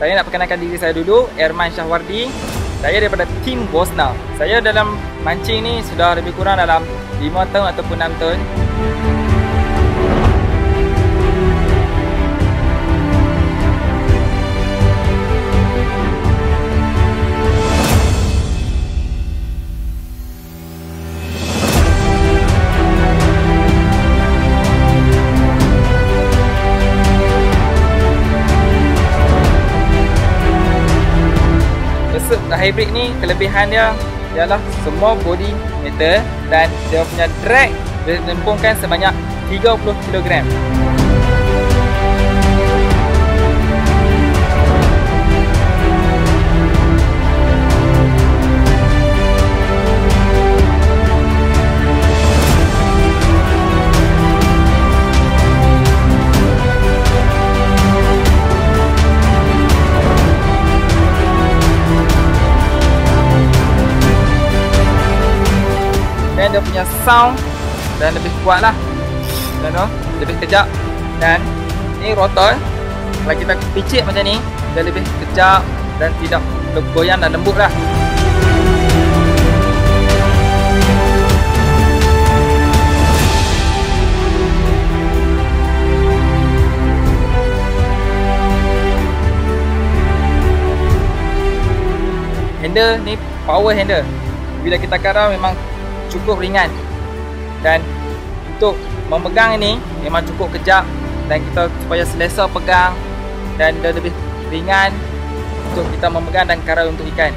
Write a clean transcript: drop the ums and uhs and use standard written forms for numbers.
Saya nak perkenalkan diri saya dulu, Erman Syahwardi. Saya daripada tim Bosna. Saya dalam mancing ni sudah lebih kurang dalam 5 tahun ataupun 6 tahun. Hybrid ni kelebihan dia ialah semua body metal dan dia punya drag dia lempungkan sebanyak 30 kg. Dan dia punya sound dan lebih kuat lah, lebih kejap. Dan ni rotor, kalau kita picit macam ni dia lebih kejap dan tidak goyang dan lembut lah. Handle ni power handle, bila kita karau memang cukup ringan, dan untuk memegang ini memang cukup kejap dan kita supaya selesa pegang dan dia lebih ringan untuk kita memegang dan karau untuk ikan.